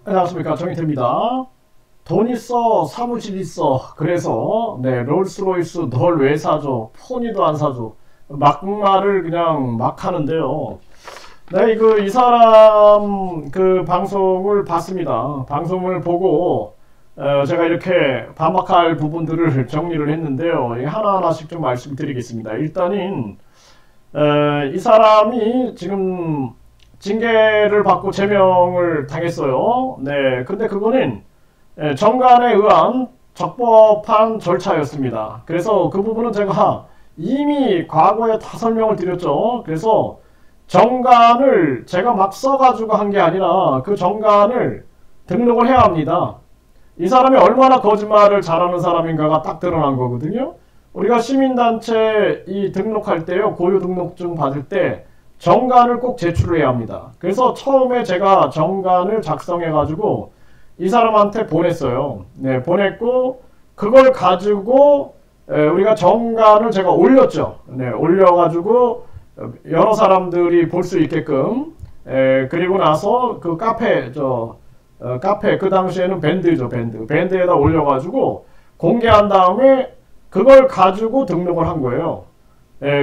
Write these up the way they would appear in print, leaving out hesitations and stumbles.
안녕하십니까, 정희태입니다. 돈 있어, 사무실 있어. 그래서 롤스로이스 널 왜 사줘? 포니도 안 사줘. 막말을 그냥 막 하는데요. 이 사람 그 방송을 봤습니다. 방송을 보고 제가 이렇게 반박할 부분들을 정리를 했는데요. 하나하나씩 좀 말씀드리겠습니다. 일단은 이 사람이 지금 징계를 받고 제명을 당했어요. 근데 그거는 정관에 의한 적법한 절차였습니다. 그래서 그 부분은 제가 이미 과거에 다 설명을 드렸죠. 그래서 정관을 제가 막 써가지고 한 게 아니라 그 정관을 등록을 해야 합니다. 이 사람이 얼마나 거짓말을 잘하는 사람인가가 딱 드러난 거거든요. 우리가 시민단체 등록할 때요, 고유등록증 받을 때 정관을 꼭 제출을 해야 합니다. 그래서 처음에 제가 정관을 작성해가지고 이 사람한테 보냈어요. 보냈고 그걸 가지고 우리가 정관을 제가 올렸죠. 올려가지고 여러 사람들이 볼 수 있게끔 그리고 나서 그 카페 그 당시에는 밴드죠. 밴드에다 올려가지고 공개한 다음에 그걸 가지고 등록을 한 거예요.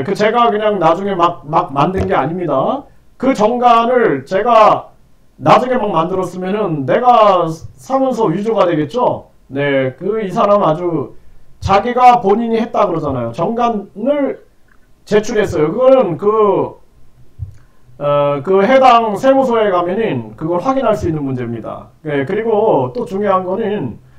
그 제가 그냥 나중에 막 만든 게 아닙니다. 그 정관을 제가 나중에 막 만들었으면은 내가 사문서 위조가 되겠죠. 이 사람 아주 자기가 본인이 했다 그러잖아요. 정관을 제출했어요. 그거는 그 해당 세무서에 가면은 그걸 확인할 수 있는 문제입니다. 그리고 또 중요한 거는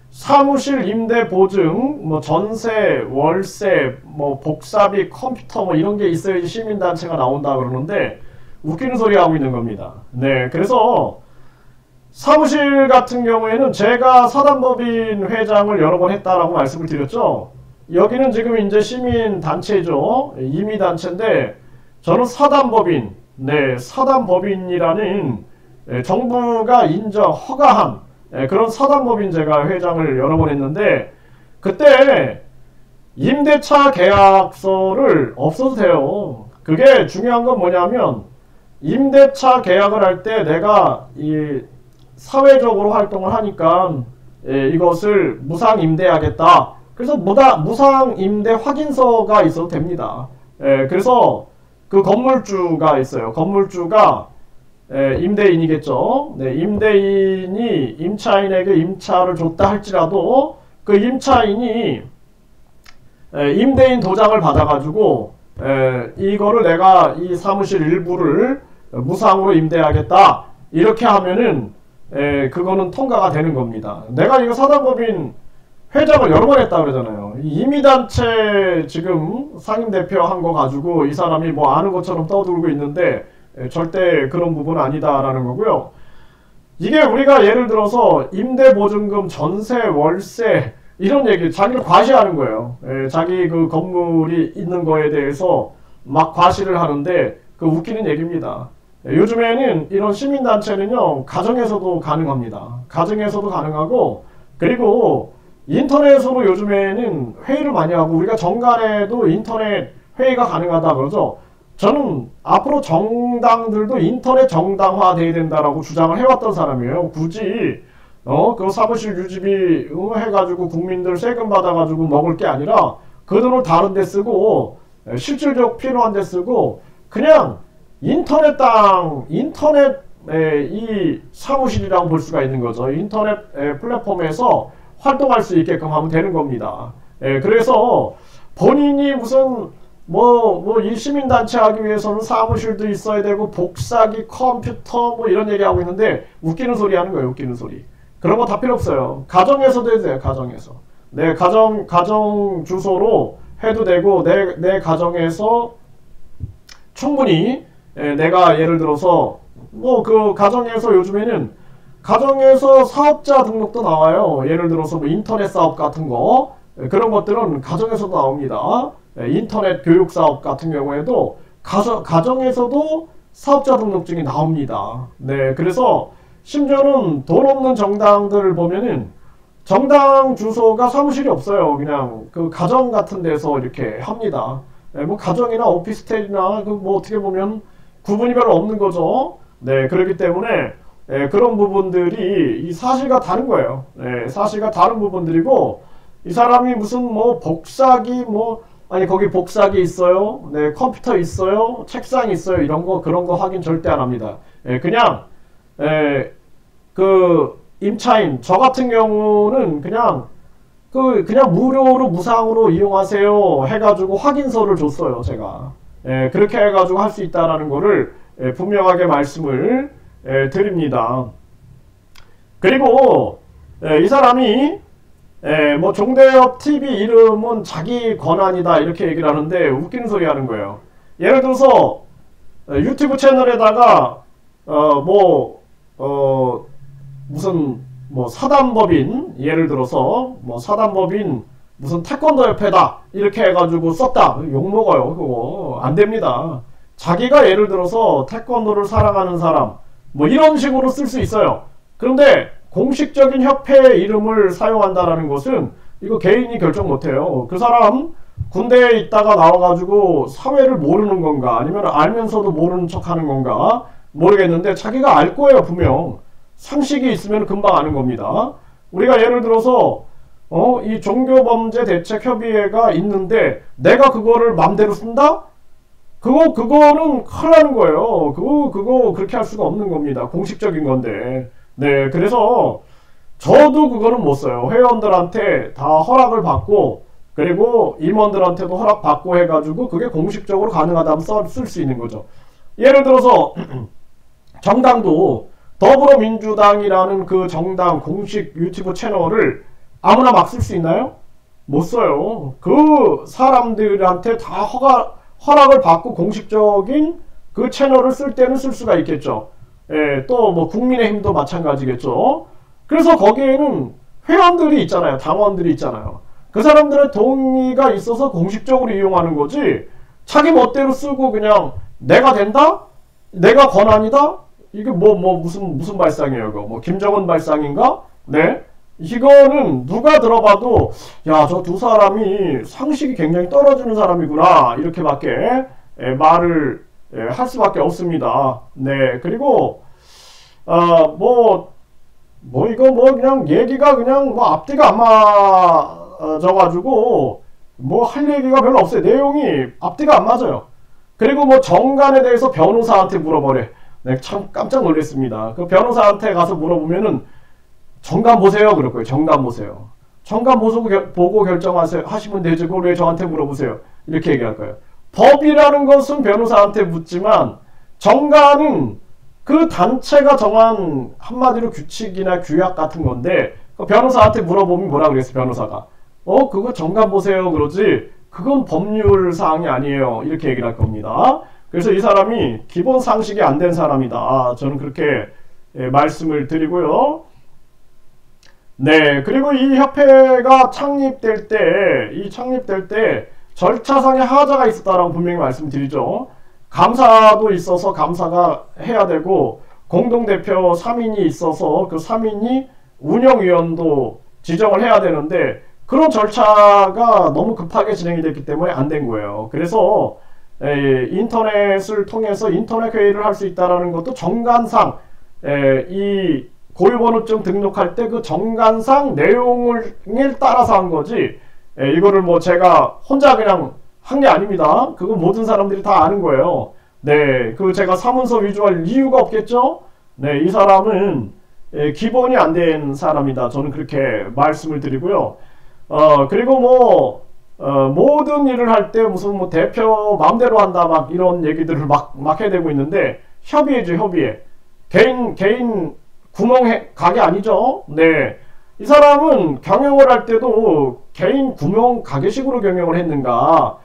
사무실 임대 보증, 뭐 전세, 월세, 뭐 복사비, 컴퓨터 뭐 이런 게 있어야지 시민단체가 나온다 그러는데 웃기는 소리 하고 있는 겁니다. 그래서 사무실 같은 경우에는 제가 사단법인 회장을 여러 번 했다라고 말씀을 드렸죠. 여기는 지금 이제 시민단체죠. 임의단체인데 저는 사단법인, 사단법인이라는 정부가 인정, 허가한 그런 사단법인 제가 회장을 여러 번 했는데 그때 임대차 계약서를 없어도 돼요. 그게 중요한 건 뭐냐면 임대차 계약을 할 때 내가 이 사회적으로 활동을 하니까 이것을 무상임대하겠다. 그래서 무상임대 확인서가 있어도 됩니다. 그래서 그 건물주가 있어요. 건물주가 임대인이겠죠. 임대인이 임차인에게 임차를 줬다 할지라도 그 임차인이 임대인 도장을 받아가지고 이거를 내가 이 사무실 일부를 무상으로 임대하겠다 이렇게 하면은 그거는 통과가 되는 겁니다. 내가 이거 사단법인 회장을 여러 번 했다 그러잖아요. 임의단체 지금 상임대표 한 거 가지고 이 사람이 뭐 아는 것처럼 떠들고 있는데 절대 그런 부분은 아니다라는 거고요. 이게 우리가 예를 들어서 임대보증금, 전세, 월세 이런 얘기 자기를 과시하는 거예요. 자기 그 건물이 있는 거에 대해서 막 과시를 하는데 그 웃기는 얘기입니다. 요즘에는 이런 시민단체는요 가정에서도 가능합니다. 가정에서도 가능하고 그리고 인터넷으로 요즘에는 회의를 많이 하고 우리가 정관에도 인터넷 회의가 가능하다 그러죠. 저는 앞으로 정당들도 인터넷 정당화 돼야 된다라고 주장을 해왔던 사람이에요. 굳이 그 사무실 유지비 해가지고 국민들 세금 받아가지고 먹을 게 아니라 그 돈을 다른 데 쓰고 실질적 필요한 데 쓰고 그냥 인터넷 이 사무실이라고 볼 수가 있는 거죠. 인터넷 플랫폼에서 활동할 수 있게끔 하면 되는 겁니다. 그래서 본인이 무슨 이 시민단체 하기 위해서는 사무실도 있어야 되고 복사기, 컴퓨터 뭐 이런 얘기하고 있는데 웃기는 소리 하는 거예요. 웃기는 소리. 그런 거 다 필요 없어요. 가정에서도 해도 돼요. 가정에서. 가정 주소로 해도 되고 내 가정에서 충분히 내가 예를 들어서 그 가정에서 요즘에는 가정에서 사업자 등록도 나와요. 예를 들어서 뭐 인터넷 사업 같은 거 그런 것들은 가정에서도 나옵니다. 인터넷 교육 사업 같은 경우에도 가정에서도 사업자 등록증이 나옵니다. 그래서 심지어는 돈 없는 정당들을 보면은 정당 주소가 사무실이 없어요. 그냥 그 가정 같은 데서 이렇게 합니다. 뭐 가정이나 오피스텔이나 뭐 어떻게 보면 구분이 별로 없는 거죠. 그렇기 때문에 그런 부분들이 이 사실과 다른 거예요. 사실과 다른 부분들이고, 이 사람이 무슨 뭐 복사기 뭐 아니 거기 복사기 있어요, 네 컴퓨터 있어요, 책상 있어요, 이런 거 그런 거 확인 절대 안 합니다. 그냥 그 임차인 저 같은 경우는 그냥 무료로 무상으로 이용하세요 해가지고 확인서를 줬어요. 제가 그렇게 해가지고 할 수 있다라는 거를 분명하게 말씀을 드립니다. 그리고 이 사람이 뭐 종대엽 TV 이름은 자기 권한이다 이렇게 얘기를 하는데 웃기는 소리 하는 거예요. 예를 들어서 유튜브 채널에다가 무슨 뭐 사단법인, 예를 들어서 뭐 사단법인 무슨 태권도 협회다 이렇게 해가지고 썼다, 욕먹어요. 그거 안됩니다. 자기가 예를 들어서 태권도를 사랑하는 사람 뭐 이런 식으로 쓸 수 있어요. 그런데 공식적인 협회의 이름을 사용한다라는 것은 이거 개인이 결정 못해요. 그 사람 군대에 있다가 나와가지고 사회를 모르는 건가 아니면 알면서도 모르는 척 하는 건가 모르겠는데 자기가 알 거예요. 분명 상식이 있으면 금방 아는 겁니다. 우리가 예를 들어서 이 종교범죄대책협의회가 있는데 내가 그거를 맘대로 쓴다? 그거는 큰일 나는 거예요. 그거 그렇게 할 수가 없는 겁니다. 공식적인 건데. 네, 그래서 저도 그거는 못 써요. 회원들한테 다 허락을 받고, 그리고 임원들한테도 허락받고 해가지고 그게 공식적으로 가능하다면 쓸 수 있는 거죠. 예를 들어서 정당도 더불어민주당이라는 그 정당 공식 유튜브 채널을 아무나 막 쓸 수 있나요? 못 써요. 그 사람들한테 다 허락을 받고 공식적인 그 채널을 쓸 때는 쓸 수가 있겠죠. 또 뭐 국민의힘도 마찬가지겠죠. 그래서 거기에는 회원들이 있잖아요. 당원들이 있잖아요. 그 사람들의 동의가 있어서 공식적으로 이용하는 거지, 자기 멋대로 쓰고 그냥 내가 된다? 내가 권한이다? 이게 무슨 발상이에요, 이거? 뭐 김정은 발상인가? 네? 이거는 누가 들어봐도 야, 저 두 사람이 상식이 굉장히 떨어지는 사람이구나 이렇게밖에 말을 할 수밖에 없습니다. 네, 그리고 이거 그냥 얘기가 그냥 앞뒤가 안 맞아가지고 할 얘기가 별로 없어요. 내용이 앞뒤가 안 맞아요. 그리고 뭐 정관에 대해서 변호사한테 물어보래. 네, 참 깜짝 놀랐습니다. 그 변호사한테 가서 물어보면은 정관 보세요 그럴 거예요. 정관 보세요. 정관 보고 결정하세요 하시면 되지. 그걸 왜 저한테 물어보세요? 이렇게 얘기할 거예요. 법이라는 것은 변호사한테 묻지만 정관은 그 단체가 정한 한마디로 규칙이나 규약 같은 건데, 그 변호사한테 물어보면 뭐라 그랬어요? 변호사가 그거 정관 보세요 그러지 그건 법률 사항이 아니에요 이렇게 얘기를 할 겁니다. 그래서 이 사람이 기본 상식이 안 된 사람이다. 저는 그렇게 말씀을 드리고요. 네, 그리고 이 협회가 창립될 때 절차상의 하자가 있었다라고 분명히 말씀드리죠. 감사도 있어서 감사가 해야 되고, 공동대표 3인이 있어서 그 3인이 운영위원도 지정을 해야 되는데, 그런 절차가 너무 급하게 진행이 됐기 때문에 안 된 거예요. 그래서 인터넷을 통해서 인터넷 회의를 할 수 있다는 것도 정관상 이 고유번호증 등록할 때 그 정관상 내용을 따라서 한 거지, 이거를 뭐 제가 혼자 그냥 한 게 아닙니다. 그거 모든 사람들이 다 아는 거예요. 네, 그 제가 사문서 위조할 이유가 없겠죠? 네, 이 사람은 기본이 안 된 사람이다. 저는 그렇게 말씀을 드리고요. 그리고 모든 일을 할 때 무슨 대표 마음대로 한다 막 이런 얘기들을 막 해대고 있는데, 협의회죠, 협의회. 개인 구멍 가게 아니죠? 네. 이 사람은 경영을 할 때도 개인 구멍 가게식으로 경영을 했는가?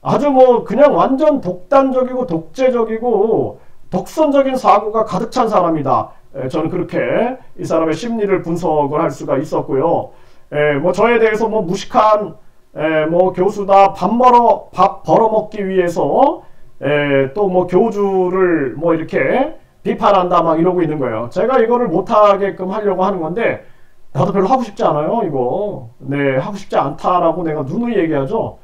아주 그냥 완전 독단적이고 독재적이고 독선적인 사고가 가득 찬 사람이다. 저는 그렇게 이 사람의 심리를 분석을 할 수가 있었고요. 저에 대해서 무식한 교수다, 밥 벌어먹기 위해서 또 교주를 이렇게 비판한다 막 이러고 있는 거예요. 제가 이거를 못하게끔 하려고 하는 건데, 나도 별로 하고 싶지 않아요 이거. 네, 하고 싶지 않다라고 내가 누누이 얘기하죠.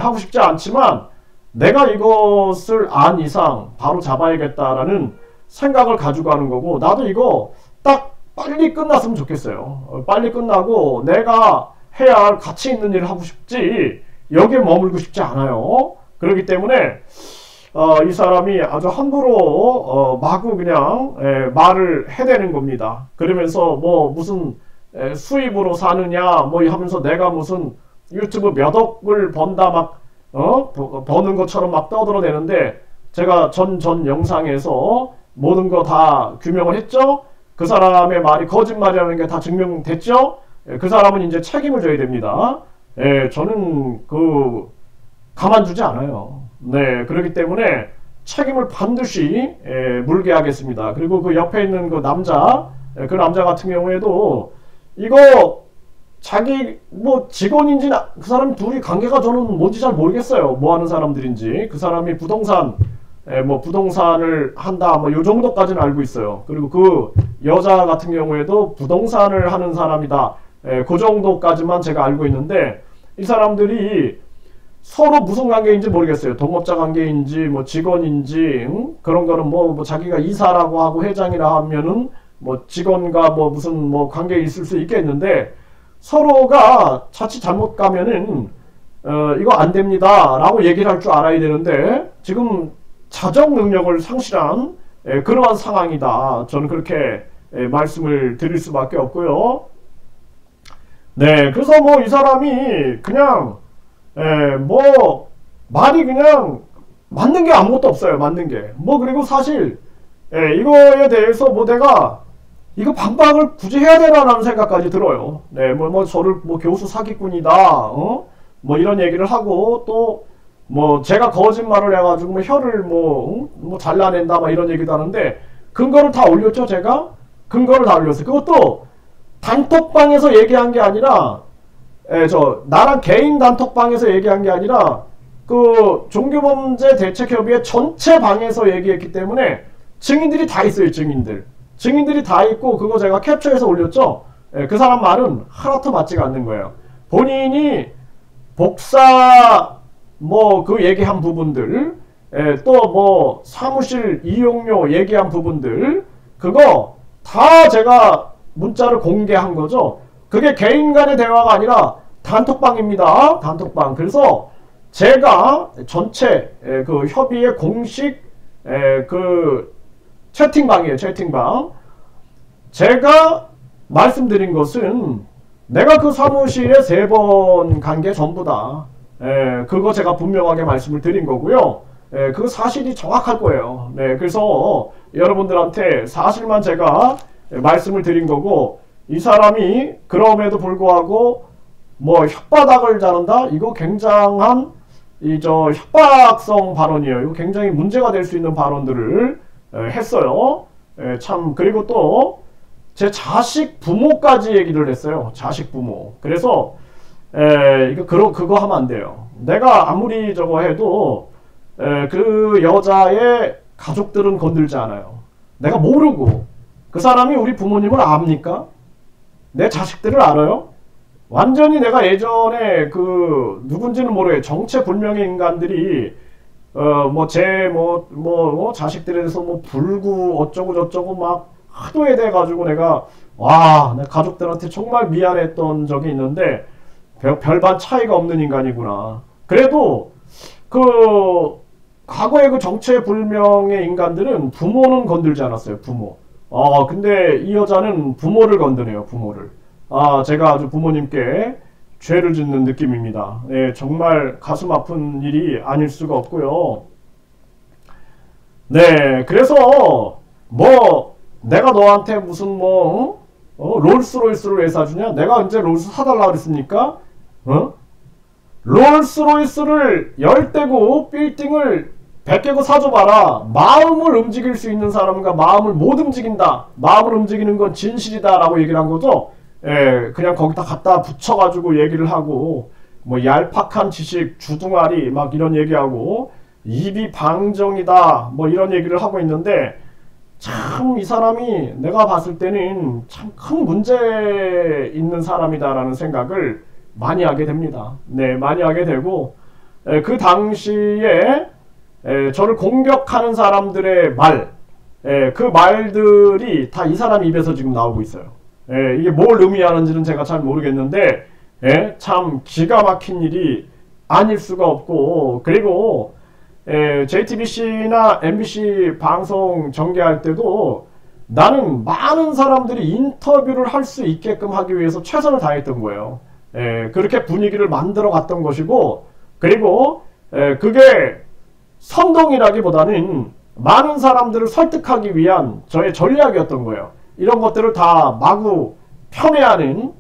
하고 싶지 않지만 내가 이것을 안 이상 바로 잡아야겠다라는 생각을 가지고 하는 거고, 나도 이거 딱 빨리 끝났으면 좋겠어요. 빨리 끝나고 내가 해야 할 가치 있는 일을 하고 싶지 여기에 머물고 싶지 않아요. 그렇기 때문에 이 사람이 아주 함부로 마구 그냥 말을 해대는 겁니다. 그러면서 뭐 무슨 수입으로 사느냐 뭐 하면서 내가 무슨 유튜브 몇 억을 번다 막 버는 것처럼 막 떠들어대는데, 제가 전 영상에서 모든 거 다 규명을 했죠. 그 사람의 말이 거짓말이라는 게 다 증명됐죠. 그 사람은 이제 책임을 져야 됩니다. 저는 가만두지 않아요. 네, 그렇기 때문에 책임을 반드시 물게 하겠습니다. 그리고 그 옆에 있는 그 남자, 그 남자 같은 경우에도 이거 자기 뭐 직원인지 그 사람 둘이 관계가 저는 뭔지 잘 모르겠어요. 뭐 하는 사람들인지. 그 사람이 부동산을 한다 뭐 요 정도까지는 알고 있어요. 그리고 그 여자 같은 경우에도 부동산을 하는 사람이다. 그 정도까지만 제가 알고 있는데, 이 사람들이 서로 무슨 관계인지 모르겠어요. 동업자 관계인지 뭐 직원인지 그런 거는 뭐 자기가 이사라고 하고 회장이라 하면은 뭐 직원과 뭐 무슨 뭐 관계에 있을 수 있겠는데, 서로가 자칫 잘못 가면은 이거 안 됩니다 라고 얘기를 할 줄 알아야 되는데, 지금 자정 능력을 상실한 그러한 상황이다. 저는 그렇게 말씀을 드릴 수밖에 없고요. 네, 그래서 뭐 이 사람이 그냥 뭐 말이 그냥 맞는 게 아무것도 없어요. 맞는 게 뭐, 그리고 사실 이거에 대해서 뭐 내가 이거 반박을 굳이 해야 되나라는 생각까지 들어요. 네, 뭐 저를 뭐 교수 사기꾼이다 뭐 이런 얘기를 하고, 또 뭐 제가 거짓말을 해가지고 뭐 혀를 뭐 잘라낸다 막 이런 얘기도 하는데, 근거를 다 올렸죠. 제가 근거를 다 올렸어요. 그것도 단톡방에서 얘기한 게 아니라 나랑 개인 단톡방에서 얘기한 게 아니라 그 종교범죄대책협의회 전체 방에서 얘기했기 때문에 증인들이 다 있어요. 증인들이 다 있고, 그거 제가 캡처해서 올렸죠. 그 사람 말은 하나도 맞지가 않는 거예요. 본인이 복사 뭐 그 얘기한 부분들, 또 뭐 사무실 이용료 얘기한 부분들, 그거 다 제가 문자를 공개한 거죠. 그게 개인 간의 대화가 아니라 단톡방입니다. 단톡방. 그래서 제가 전체 그 협의회 공식 그 채팅방이에요. 채팅방. 제가 말씀드린 것은 내가 그 사무실에 3번 간 게 전부다. 그거 제가 분명하게 말씀을 드린 거고요. 그 사실이 정확할 거예요. 네, 그래서 여러분들한테 사실만 제가 말씀을 드린 거고, 이 사람이 그럼에도 불구하고 뭐 혓바닥을 자른다? 이거 굉장한 협박성 발언이에요. 이거 굉장히 문제가 될 수 있는 발언들을 했어요. 참. 그리고 또 제 자식 부모까지 얘기를 했어요. 자식 부모. 그래서 그거 하면 안 돼요. 내가 아무리 저거 해도 그 여자의 가족들은 건들지 않아요. 내가 모르고 그 사람이 우리 부모님을 압니까? 내 자식들을 알아요? 완전히 내가 예전에 그 누군지는 모르겠어요. 정체불명의 인간들이 자식들에 대해서 뭐 불구 어쩌고 저쩌고 막 하도 해대가지고 내가 내 가족들한테 정말 미안했던 적이 있는데, 별반 차이가 없는 인간이구나. 그래도 그 과거의 그 정체불명의 인간들은 부모는 건들지 않았어요. 부모. 근데 이 여자는 부모를 건드네요. 부모를. 제가 아주 부모님께 죄를 짓는 느낌입니다. 네, 정말 가슴 아픈 일이 아닐 수가 없고요. 네, 그래서 뭐 내가 너한테 무슨 롤스로이스를 왜 사주냐? 내가 언제 롤스 사달라 그랬습니까? 롤스로이스를 10대고 빌딩을 100개고 사줘봐라. 마음을 움직일 수 있는 사람과 마음을 못 움직인다. 마음을 움직이는 건 진실이다 라고 얘기를 한 거죠. 그냥 거기다 갖다 붙여가지고 얘기를 하고, 뭐 얄팍한 지식, 주둥아리 막 이런 얘기하고, 입이 방정이다 뭐 이런 얘기를 하고 있는데, 참 이 사람이 내가 봤을 때는 참 큰 문제 있는 사람이다라는 생각을 많이 하게 됩니다. 네, 많이 하게 되고, 그 당시에 저를 공격하는 사람들의 말, 그 말들이 다 이 사람 입에서 지금 나오고 있어요. 이게 뭘 의미하는지는 제가 잘 모르겠는데 참 기가 막힌 일이 아닐 수가 없고, 그리고 JTBC나 MBC 방송 전개할 때도 나는 많은 사람들이 인터뷰를 할 수 있게끔 하기 위해서 최선을 다했던 거예요. 그렇게 분위기를 만들어 갔던 것이고, 그리고 그게 선동이라기보다는 많은 사람들을 설득하기 위한 저의 전략이었던 거예요. 이런 것들을 다 마구 폄훼하는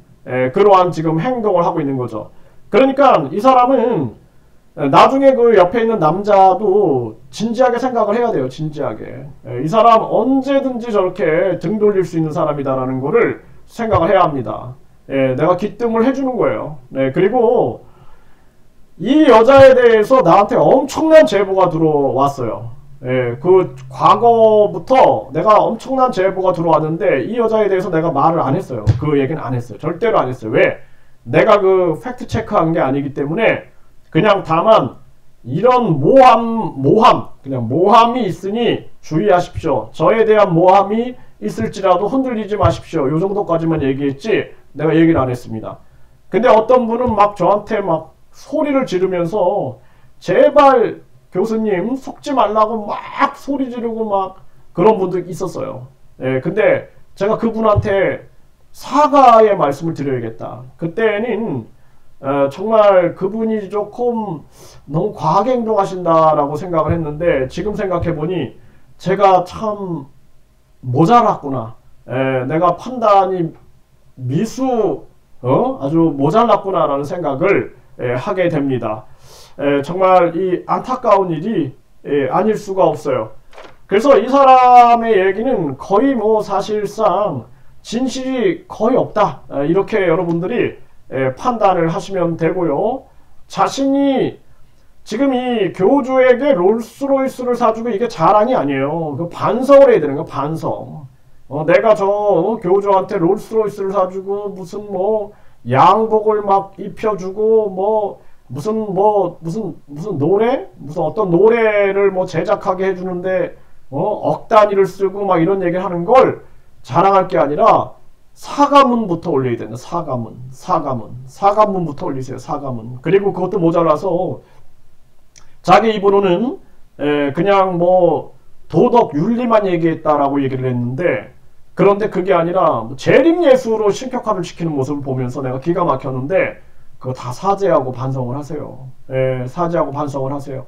그러한 지금 행동을 하고 있는 거죠. 그러니까 이 사람은 나중에 그 옆에 있는 남자도 진지하게 생각을 해야 돼요. 진지하게. 이 사람 언제든지 저렇게 등 돌릴 수 있는 사람이다라는 거를 생각을 해야 합니다. 내가 기뜸을 해주는 거예요. 그리고 이 여자에 대해서 나한테 엄청난 제보가 들어왔어요. 그 과거부터 내가 엄청난 제보가 들어왔는데 이 여자에 대해서 내가 말을 안 했어요. 그 얘기는 안 했어요. 절대로 안 했어요. 왜? 내가 그 팩트 체크한 게 아니기 때문에 그냥 다만 이런 그냥 모함이 있으니 주의하십시오. 저에 대한 모함이 있을지라도 흔들리지 마십시오. 요 정도까지만 얘기했지 내가 얘기를 안 했습니다. 근데 어떤 분은 막 저한테 막 소리를 지르면서 제발 교수님 속지 말라고 막 소리 지르고 막 그런 분도 있었어요. 근데 제가 그분한테 사과의 말씀을 드려야겠다. 그때는 정말 그분이 조금 너무 과하게 행동하신다라고 생각을 했는데 지금 생각해보니 제가 참 모자랐구나. 내가 판단이 아주 모자랐구나 라는 생각을 하게 됩니다. 정말 이 안타까운 일이 아닐 수가 없어요. 그래서 이 사람의 얘기는 거의 뭐 사실상 진실이 거의 없다. 이렇게 여러분들이 판단을 하시면 되고요. 자신이 지금 이 교주에게 롤스로이스를 사주고 이게 자랑이 아니에요. 그 반성을 해야 되는 거야. 반성. 내가 저 교주한테 롤스로이스를 사주고 무슨 뭐 양복을 막 입혀주고 뭐 무슨 노래? 무슨 어떤 노래를 뭐 제작하게 해주는데 억 단위를 쓰고 막 이런 얘기 하는 걸 자랑할 게 아니라 사과문부터 올려야 된다. 사과문부터 올리세요. 사과문. 그리고 그것도 모자라서 자기 입으로는 그냥 뭐 도덕 윤리만 얘기했다라고 얘기를 했는데, 그런데 그게 아니라 재림예수로 신격화를 시키는 모습을 보면서 내가 기가 막혔는데 그거 다 사죄하고 반성을 하세요. 사죄하고 반성을 하세요.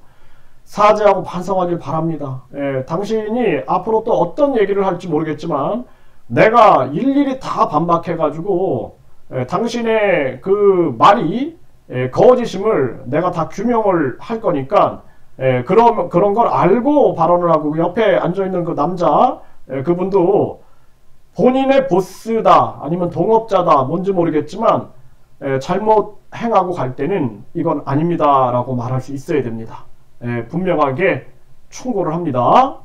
사죄하고 반성하길 바랍니다. 당신이 앞으로 또 어떤 얘기를 할지 모르겠지만 내가 일일이 다 반박해가지고 당신의 그 말이 거짓임을 내가 다 규명을 할 거니까 그런 걸 알고 발언을 하고, 옆에 앉아있는 그 남자 그분도 본인의 보스다 아니면 동업자다 뭔지 모르겠지만 잘못 행하고 갈 때는 이건 아닙니다 라고 말할 수 있어야 됩니다. 분명하게 충고를 합니다.